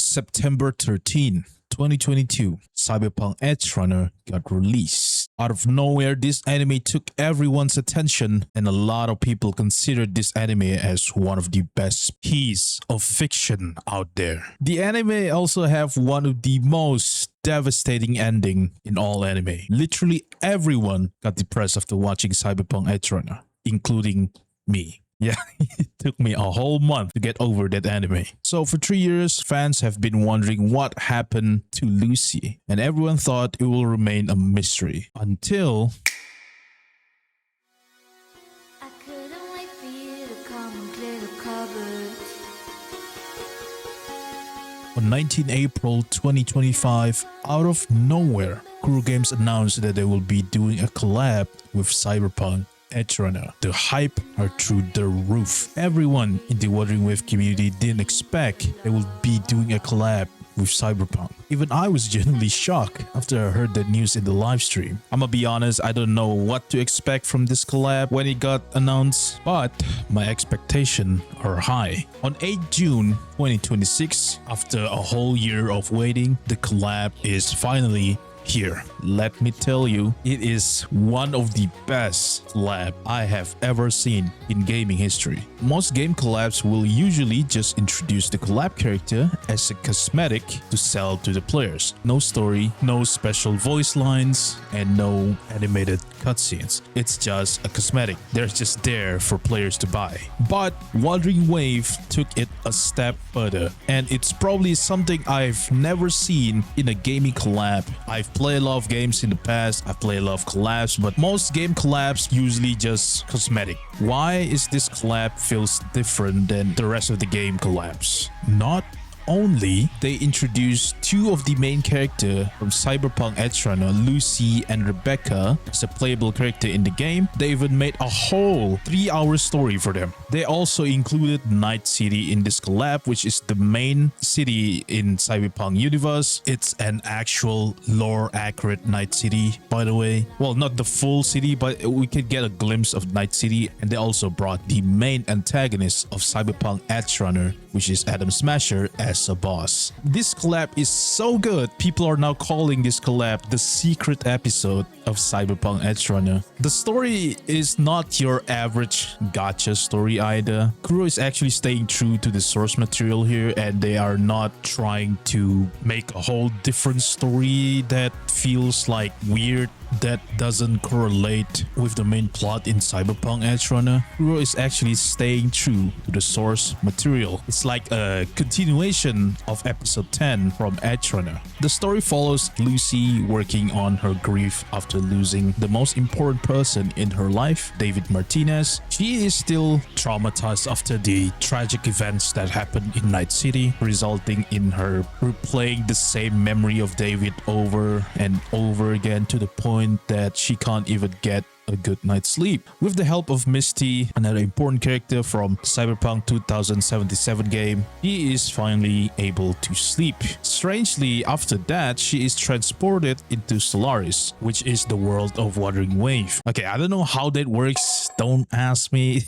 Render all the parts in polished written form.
September 13, 2022, Cyberpunk Edge Runner got released. Out of nowhere, this anime took everyone's attention, and a lot of people considered this anime as one of the best piece of fiction out there. The anime also have one of the most devastating ending in all anime. Literally everyone got depressed after watching Cyberpunk Edge Runner, including me. Yeah, it took me a whole month to get over that anime. So for 3 years, fans have been wondering what happened to Lucy, and everyone thought it will remain a mystery until I couldn't wait for you to come and clear the cupboards. on 19 April 2025, out of nowhere, Kuro Games announced that they will be doing a collab with Cyberpunk Edge Runner. The hype are through the roof. Everyone in the Wuthering Wave community didn't expect they will be doing a collab with Cyberpunk. Even I was genuinely shocked after I heard that news in the live stream. I'ma be honest, I don't know what to expect from this collab when it got announced, but my expectations are high. On 8 June 2026, after a whole year of waiting, the collab is finally here. Let me tell you, it is one of the best collab I have ever seen in gaming history. Most game collabs will usually just introduce the collab character as a cosmetic to sell to the players. No story, no special voice lines, and no animated cutscenes. It's just a cosmetic. They're just there for players to buy. But Wuthering Wave took it a step further, and it's probably something I've never seen in a gaming collab. I've played a lot of games in the past, I play a lot of collabs, but most game collabs usually just cosmetic. Why is this collab feels different than the rest of the game collabs? Not only they introduced two of the main characters from Cyberpunk Edge Runner, Lucy and Rebecca, as a playable character in the game, they even made a whole 3-hour story for them. They also included Night City in this collab, which is the main city in Cyberpunk universe. It's an actual lore accurate Night City, by the way. Well, not the full city, but we could get a glimpse of Night City. And they also brought the main antagonist of Cyberpunk Edge Runner, which is Adam Smasher, as a boss. This collab is so good, people are now calling this collab the secret episode of Cyberpunk Edge Runner. The story is not your average gacha story either. Kuro is actually staying true to the source material here, and they are not trying to make a whole different story that feels like weird, that doesn't correlate with the main plot in Cyberpunk Edge Runner. Kuro is actually staying true to the source material. It's like a continuation of episode 10 from Edge Runner. The story follows Lucy working on her grief after losing the most important person in her life, David Martinez. She is still traumatized after the tragic events that happened in Night City, resulting in her replaying the same memory of David over and over again to the point that she can't even get a good night's sleep. With the help of Misty, another important character from Cyberpunk 2077 game, he is finally able to sleep. Strangely, after that, she is transported into Solaris, which is the world of Wuthering Wave. Okay, I don't know how that works. Don't ask me.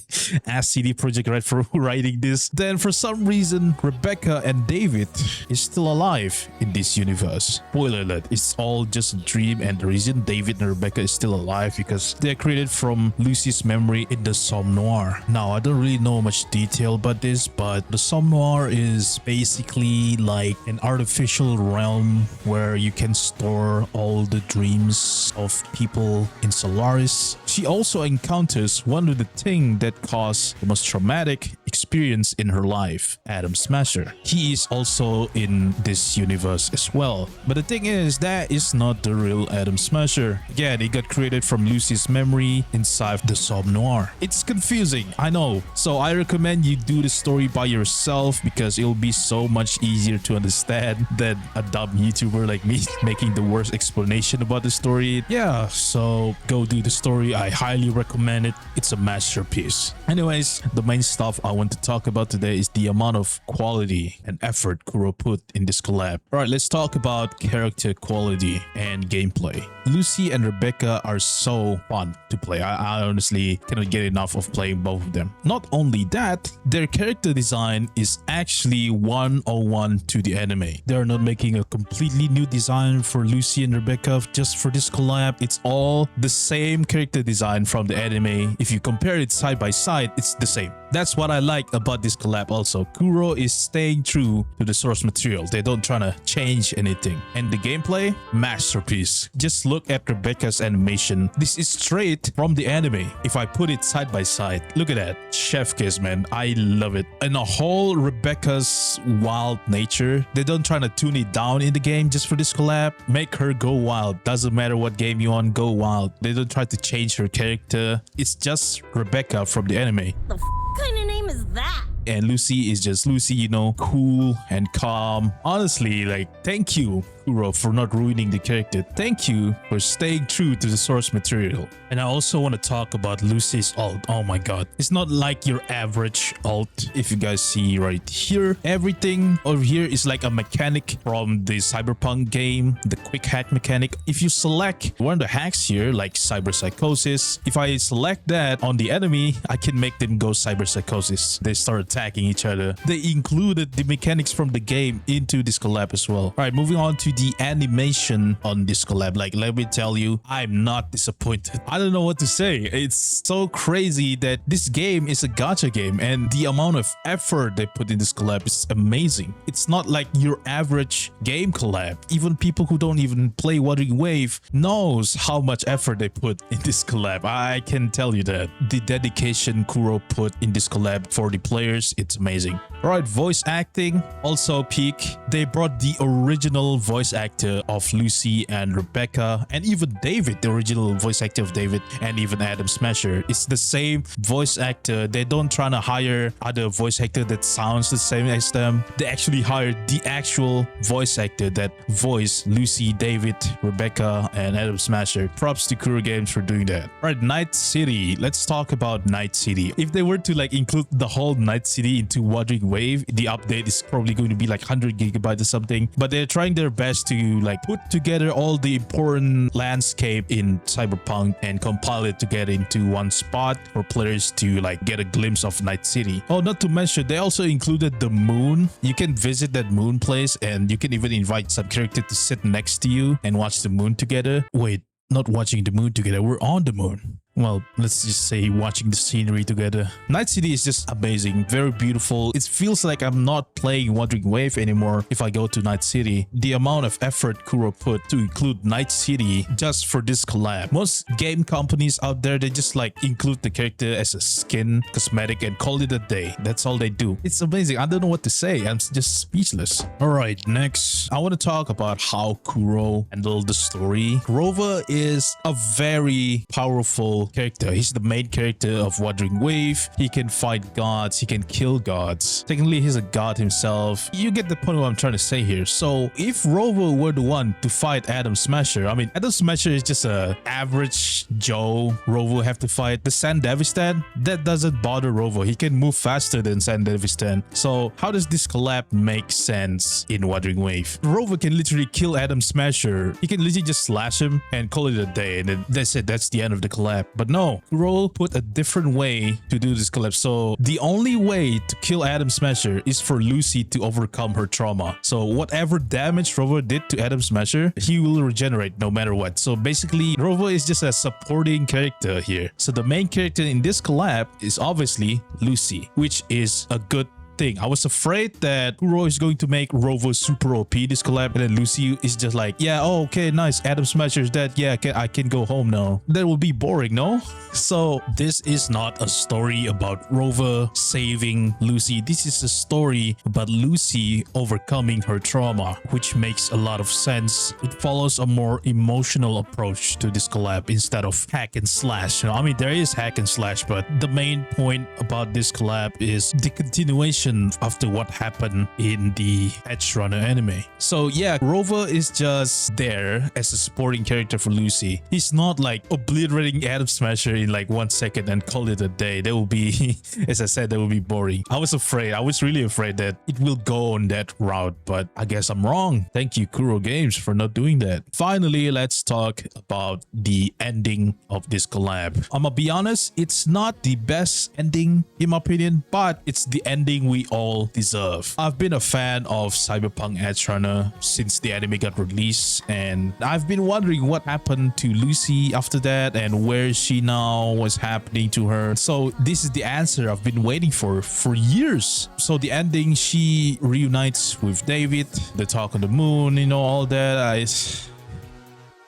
Ask CD Projekt Red for writing this. Then for some reason, Rebecca and David is still alive in this universe. Spoiler alert, it's all just a dream, and the reason David and Rebecca is still alive because they're created from Lucy's memory in the Somme Noir. Now, I don't really know much detail about this, but the Somme Noir is basically like an artificial realm where you can store all the dreams of people in Solaris. She also encounters one of the things that caused the most traumatic experience in her life, Adam Smasher. He is also in this universe as well. But the thing is, that is not the real Adam Smasher. Again, he got created from Lucy's memory inside the Somme Noir. It's confusing, I know. So I recommend you do the story by yourself because it'll be so much easier to understand than a dumb YouTuber like me making the worst explanation about the story. Yeah, so go do the story. I highly recommend it. it's a masterpiece. Anyways, the main stuff I want to talk about today is the amount of quality and effort Kuro put in this collab. Alright, let's talk about character quality and gameplay. Lucy and Rebecca are so fun to play. I honestly cannot get enough of playing both of them. Not only that, their character design is actually 101 to the anime. They're not making a completely new design for Lucy and Rebecca just for this collab. It's all the same character design from the anime. If you compare it side by side, it's the same. That's what I like about this collab also. Kuro is staying true to the source material. They don't try to change anything. And the gameplay, masterpiece. Just look at Rebecca's animation. This is straight from the anime. If I put it side by side, look at that. Chef kiss, man. I love it. And the whole Rebecca's wild nature, they don't try to tune it down in the game just for this collab. Make her go wild. Doesn't matter what game you on, go wild. They don't try to change her character. It's just Rebecca from the anime. The kind of name is that? And Lucy is just Lucy, you know, cool and calm. Honestly, like, thank you, Kuro, for not ruining the character. Thank you for staying true to the source material. And I also want to talk about Lucy's ult. Oh my god. It's not like your average ult. If you guys see right here, everything over here is like a mechanic from the Cyberpunk game, the quick hack mechanic. If you select one of the hacks here, like cyber psychosis, if I select that on the enemy, I can make them go cyber psychosis. They start attacking each other. They included the mechanics from the game into this collab as well. All right, moving on to the animation on this collab. Like, let me tell you, I'm not disappointed. I don't know what to say. It's so crazy that this game is a gacha game, and the amount of effort they put in this collab is amazing. It's not like your average game collab. Even people who don't even play Wuthering Wave knows how much effort they put in this collab. I can tell you that. The dedication Kuro put in this collab for the players, it's amazing. Alright, voice acting, also peak. They brought the original voice actor of Lucy and Rebecca, and even David, the original voice actor of David, and even Adam Smasher. It's the same voice actor. They don't try to hire other voice actor that sounds the same as them. They actually hired the actual voice actor that voiced Lucy, David, Rebecca, and Adam Smasher. Props to Kuro Games for doing that. Alright, Night City. Let's talk about Night City. If they were to like include the whole Night City into Wuthering Wave, the update is probably going to be like 100 gigabytes or something, but they're trying their best to like put together all the important landscape in Cyberpunk and compile it together into one spot for players to like get a glimpse of Night City. Oh, not to mention, they also included the moon. You can visit that moon place, and you can even invite some character to sit next to you and watch the moon together. Wait, not watching the moon together, we're on the moon. Well, let's just say watching the scenery together. Night City is just amazing, very beautiful. It feels like I'm not playing Wuthering Wave anymore if I go to Night City. The amount of effort Kuro put to include Night City just for this collab. Most game companies out there, they just like include the character as a skin, cosmetic, and call it a day. That's all they do. It's amazing. I don't know what to say. I'm just speechless. Alright, next, I want to talk about how Kuro handled the story. Rova is a very powerful character. He's the main character of Wuthering Wave. He can fight gods. He can kill gods. Technically, he's a god himself. You get the point of what I'm trying to say here. So if Rovo were the one to fight Adam Smasher, I mean, Adam Smasher is just a average Joe. Rovo have to fight the Sandevistan. That doesn't bother Rovo. He can move faster than Sandevistan. So how does this collab make sense in Wuthering Wave? Rovo can literally kill Adam Smasher. He can literally just slash him and call it a day, and then that's it. That's the end of the collab. But no, Kuro put a different way to do this collab. So the only way to kill Adam Smasher is for Lucy to overcome her trauma. So whatever damage Rovo did to Adam Smasher, he will regenerate no matter what. So basically, Rovo is just a supporting character here. So the main character in this collab is obviously Lucy, which is a good thing. I was afraid that Kuro is going to make Rovo super OP this collab, and then Lucy is just like, yeah, oh, okay, nice, Adam Smasher is dead, yeah, I can go home now. That will be boring, no? So this is not a story about Rovo saving Lucy. This is a story about Lucy overcoming her trauma, which makes a lot of sense. It follows a more emotional approach to this collab instead of hack and slash. You know, I mean, there is hack and slash, but the main point about this collab is the continuation resolution after what happened in the Edge Runner anime. So yeah, Rover is just there as a supporting character for Lucy. He's not like obliterating Atom Smasher in like 1 second and call it a day. That will be, as I said, that will be boring. I was really afraid that it will go on that route, but I guess I'm wrong. Thank you, Kuro Games, for not doing that. Finally, let's talk about the ending of this collab. I'm gonna be honest, it's not the best ending in my opinion, but it's the ending we all deserve. I've been a fan of Cyberpunk Edge Runner since the anime got released, and I've been wondering what happened to Lucy after that and where is she now, what's happening to her. So this is the answer I've been waiting for years. So the ending, she reunites with David, they talk on the moon, you know, all that.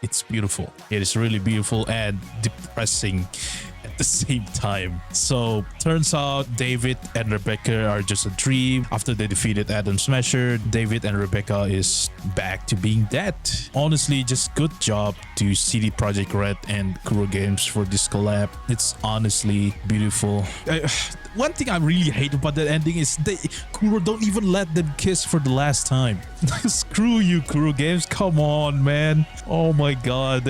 It's beautiful. It is really beautiful and depressing at the same time. So turns out David and Rebecca are just a dream. After they defeated Atom Smasher, David and Rebecca is back to being dead. Honestly, just good job to CD Projekt Red and Kuro Games for this collab. It's honestly beautiful. One thing I really hate about that ending is Kuro don't even let them kiss for the last time. Screw you, Kuro Games. Come on, man. Oh my god,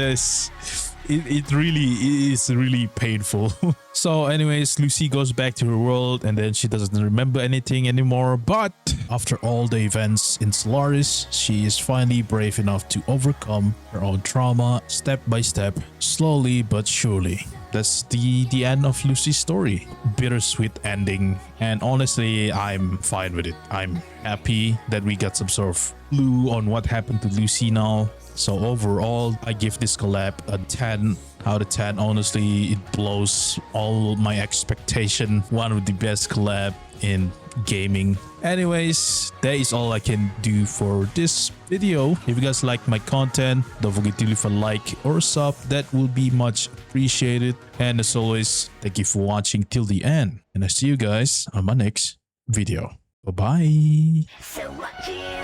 it really is really painful. So anyways, Lucy goes back to her world and then she doesn't remember anything anymore. But after all the events in Solaris, she is finally brave enough to overcome her own trauma step by step, slowly but surely. That's the end of Lucy's story. Bittersweet ending, and honestly, I'm fine with it. I'm happy that we got some sort of clue on what happened to Lucy now. So overall, I give this collab a 10 out of 10. Honestly, it blows all my expectation. One of the best collab in gaming. Anyways, that is all I can do for this video. If you guys like my content, don't forget to leave a like or a sub. That will be much appreciated. And as always, thank you for watching till the end. And I see you guys on my next video. Bye-bye. So what you